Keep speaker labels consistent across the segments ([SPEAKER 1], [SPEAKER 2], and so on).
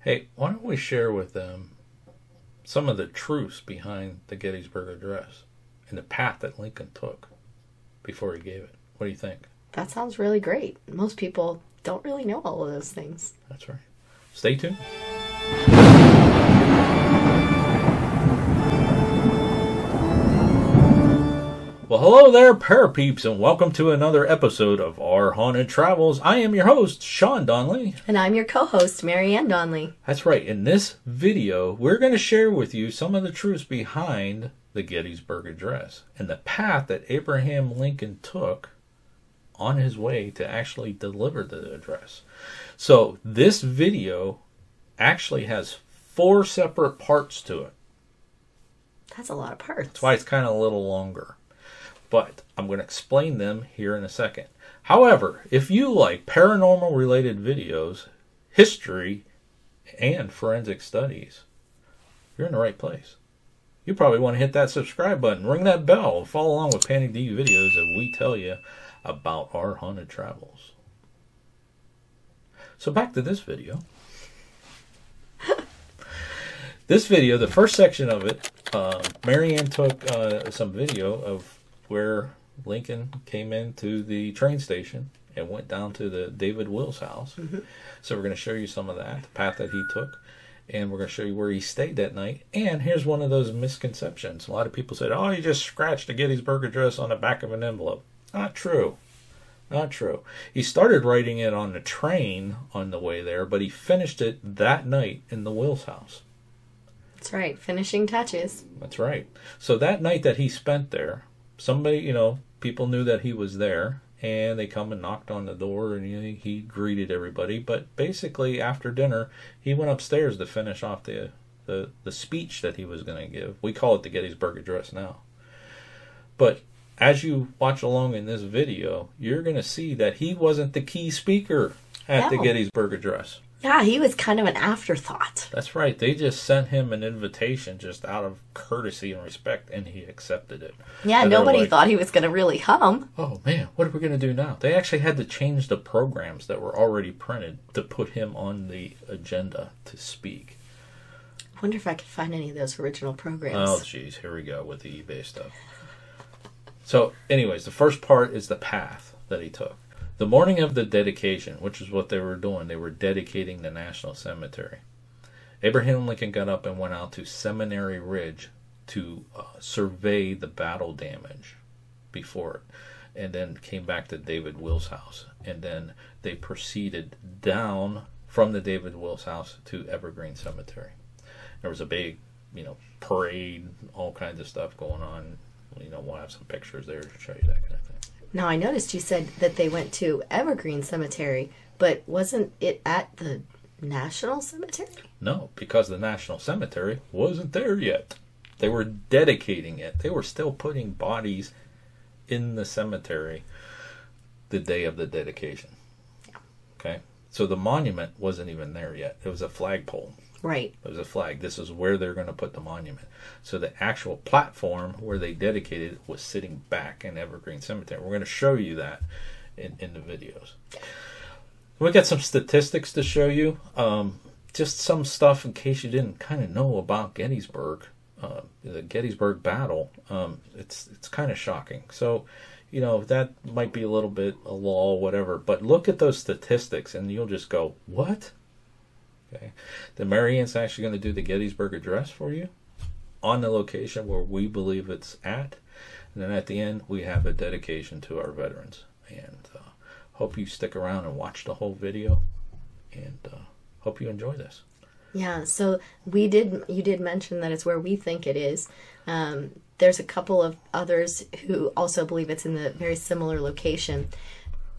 [SPEAKER 1] Hey, why don't we share with them some of the truths behind the Gettysburg Address and the path that Lincoln took before he gave it? What do you think?
[SPEAKER 2] That sounds really great. Most people don't really know all of those things.
[SPEAKER 1] That's right. Stay tuned. Well, hello there, parapeeps, and welcome to another episode of Our Haunted Travels. I am your host, Sean Donnelly.
[SPEAKER 2] And I'm your co-host, Marianne Donnelly.
[SPEAKER 1] That's right. In this video, we're going to share with you some of the truths behind the Gettysburg Address and the path that Abraham Lincoln took on his way to actually deliver the address. So this video actually has 4 separate parts to it.
[SPEAKER 2] That's a lot of parts.
[SPEAKER 1] That's why it's kind of a little longer. But I'm going to explain them here in a second. However, if you like paranormal related videos, history, and forensic studies, you're in the right place. You probably want to hit that subscribe button, ring that bell, and follow along with Panic D videos that we tell you about our haunted travels. So back to this video. This video, the first section of it, Marianne took some video of where Lincoln came into the train station and went down to the David Will's house. Mm-hmm. So we're going to show you some of that, the path that he took, and we're going to show you where he stayed that night. And here's one of those misconceptions. A lot of people said, oh, he just scratched the Gettysburg Address on the back of an envelope. Not true. Not true. He started writing it on the train on the way there, but he finished it that night in the Will's house.
[SPEAKER 2] That's right. Finishing touches.
[SPEAKER 1] That's right. So that night that he spent there, somebody, people knew that he was there, and they come and knocked on the door, and he greeted everybody. But basically, after dinner, he went upstairs to finish off the speech that he was going to give. We call it the Gettysburg Address now. But as you watch along in this video, you're going to see that he wasn't the key speaker at the Gettysburg Address.
[SPEAKER 2] Yeah, he was kind of an afterthought.
[SPEAKER 1] That's right. They just sent him an invitation just out of courtesy and respect, and he accepted it.
[SPEAKER 2] Yeah, and nobody thought he was going to really hum.
[SPEAKER 1] Oh, man, what are we going to do now? They actually had to change the programs that were already printed to put him on the agenda to speak.
[SPEAKER 2] I wonder if I could find any of those original programs.
[SPEAKER 1] Oh, jeez, here we go with the eBay stuff. So, anyways, the first part is the path that he took. The morning of the dedication, which is what they were doing, they were dedicating the National Cemetery. Abraham Lincoln got up and went out to Seminary Ridge to survey the battle damage before it, and then came back to David Will's house. And then they proceeded down from the David Will's house to Evergreen Cemetery. There was a big, parade, all kinds of stuff going on. We'll have some pictures there to show you that kind of thing.
[SPEAKER 2] Now, I noticed you said that they went to Evergreen Cemetery, but wasn't it at the National Cemetery?
[SPEAKER 1] No, because the National Cemetery wasn't there yet. They were dedicating it. They were still putting bodies in the cemetery the day of the dedication. Okay? So the monument wasn't even there yet. It was a flagpole.
[SPEAKER 2] Right.
[SPEAKER 1] It was a flag. This is where they're going to put the monument. So the actual platform where they dedicated it was sitting back in Evergreen Cemetery. We're going to show you that in the videos. We got some statistics to show you. Just some stuff in case you didn't kind of know about Gettysburg. The Gettysburg battle. It's kind of shocking. So, that might be a little bit a law, whatever. But look at those statistics and you'll just go, what? Okay. The Marianne's actually going to do the Gettysburg Address for you on the location where we believe it's at. And then at the end, we have a dedication to our veterans. And hope you stick around and watch the whole video. And hope you enjoy this.
[SPEAKER 2] Yeah, so you did mention that it's where we think it is. There's a couple of others who also believe it's in the very similar location.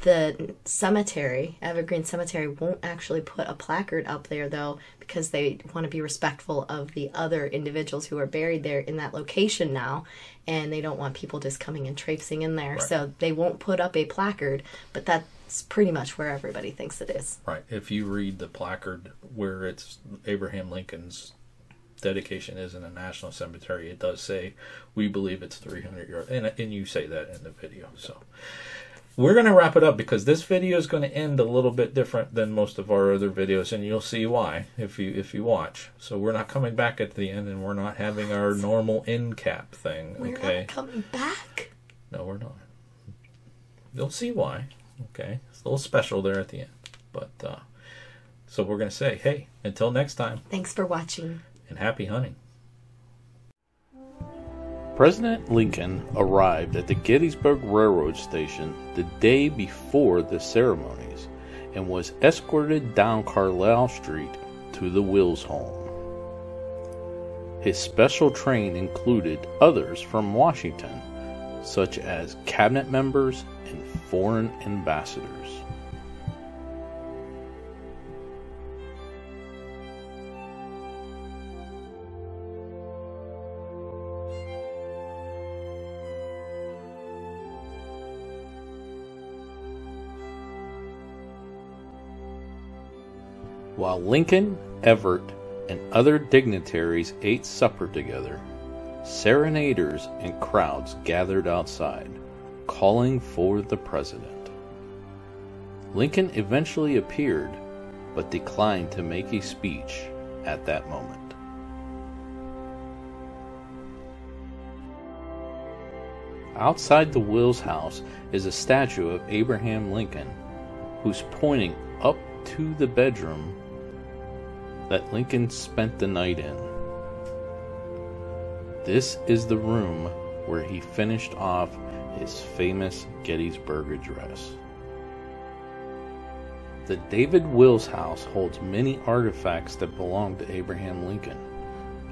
[SPEAKER 2] The cemetery, Evergreen Cemetery, won't actually put a placard up there, though, because they want to be respectful of the other individuals who are buried there in that location now, and they don't want people just coming and traipsing in there. Right. So they won't put up a placard, but that's pretty much where everybody thinks it is.
[SPEAKER 1] Right. If you read the placard where it's Abraham Lincoln's dedication is in the National Cemetery, it does say, we believe it's 300 yards. And you say that in the video, so... we're going to wrap it up because this video is going to end a little bit different than most of our other videos, and you'll see why if you watch. So we're not coming back at the end, and we're not having our normal end cap thing.
[SPEAKER 2] We're not coming back?
[SPEAKER 1] No, we're not. You'll see why. Okay, it's a little special there at the end. But so we're going to say, hey, until next time.
[SPEAKER 2] Thanks for watching.
[SPEAKER 1] And happy hunting.
[SPEAKER 3] President Lincoln arrived at the Gettysburg Railroad Station the day before the ceremonies and was escorted down Carlisle Street to the Wills home. His special train included others from Washington, such as cabinet members and foreign ambassadors. While Lincoln, Everett, and other dignitaries ate supper together, serenaders and crowds gathered outside, calling for the president. Lincoln eventually appeared, but declined to make a speech at that moment. Outside the Wills house is a statue of Abraham Lincoln, who's pointing up to the bedroom that Lincoln spent the night in. This is the room where he finished off his famous Gettysburg Address. The David Wills house holds many artifacts that belong to Abraham Lincoln,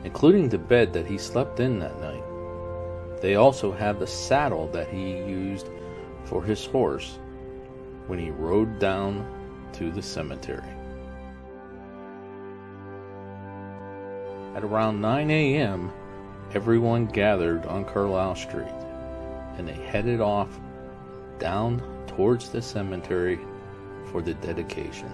[SPEAKER 3] including the bed that he slept in that night. They also have the saddle that he used for his horse when he rode down to the cemetery. At around 9 a.m., everyone gathered on Carlisle Street, and they headed off down towards the cemetery for the dedication.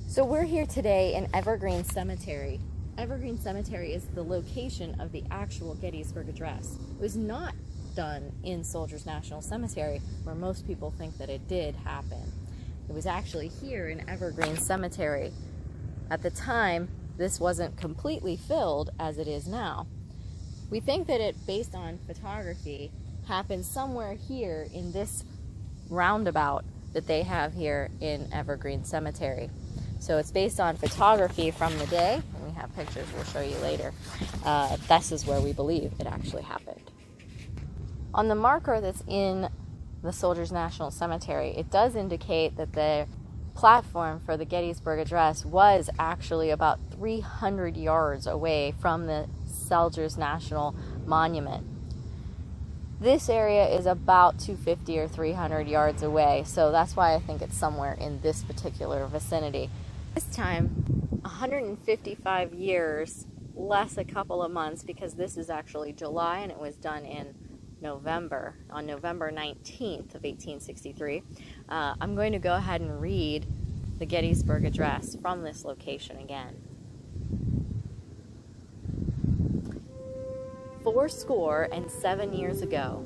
[SPEAKER 2] So we're here today in Evergreen Cemetery. Evergreen Cemetery is the location of the actual Gettysburg Address. It was not done in Soldiers National Cemetery, where most people think that it did happen. It was actually here in Evergreen Cemetery. At the time, this wasn't completely filled as it is now. We think that it, based on photography, happened somewhere here in this roundabout that they have here in Evergreen Cemetery. So it's based on photography from the day, and we have pictures we'll show you later. This is where we believe it actually happened. On the marker that's in
[SPEAKER 4] the Soldiers National Cemetery, it does indicate that the platform for the Gettysburg Address was actually about 300 yards away from the Soldiers National Monument. This area is about 250 or 300 yards away, so that's why I think it's somewhere in this particular vicinity. This time, 155 years, less a couple of months, because this is actually July and it was done in November, on November 19th of 1863. I'm going to go ahead and read the Gettysburg Address from this location again. 87 years ago,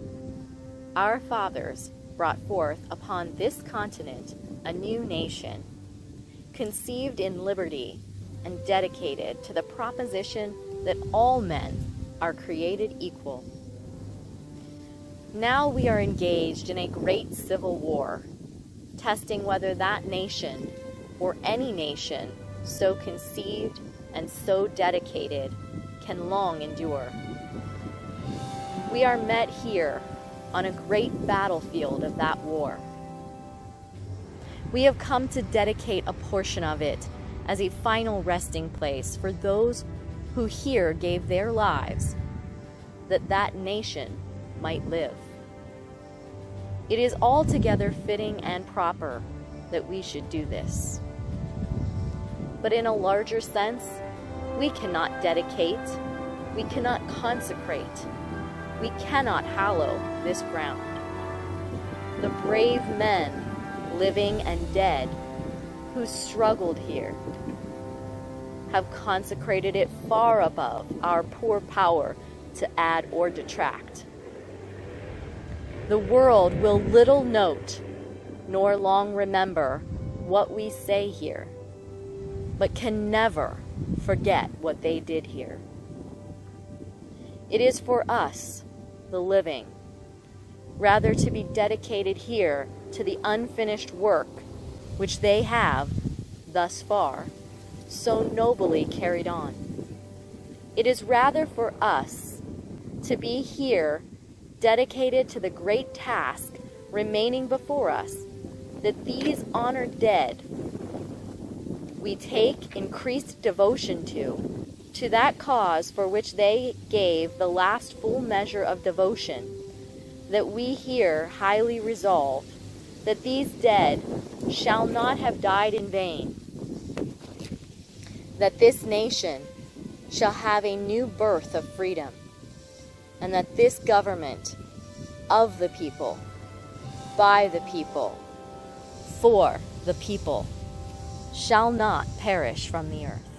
[SPEAKER 4] our fathers brought forth upon this continent a new nation, conceived in liberty and dedicated to the proposition that all men are created equal. Now we are engaged in a great civil war, testing whether that nation or any nation so conceived and so dedicated can long endure. We are met here on a great battlefield of that war. We have come to dedicate a portion of it as a final resting place for those who here gave their lives that that nation might live. It is altogether fitting and proper that we should do this. But in a larger sense, we cannot dedicate, we cannot consecrate, we cannot hallow this ground. The brave men, living and dead, who struggled here, have consecrated it far above our poor power to add or detract. The world will little note, nor long remember what we say here, but can never forget what they did here. It is for us, the living, rather to be dedicated here to the unfinished work which they have, thus far, so nobly carried on. It is rather for us to be here dedicated to the great task remaining before us, that these honored dead we take increased devotion to that cause for which they gave the last full measure of devotion, that we here highly resolve that these dead shall not have died in vain, that this nation shall have a new birth of freedom, and that this government of the people, by the people, for the people, shall not perish from the earth.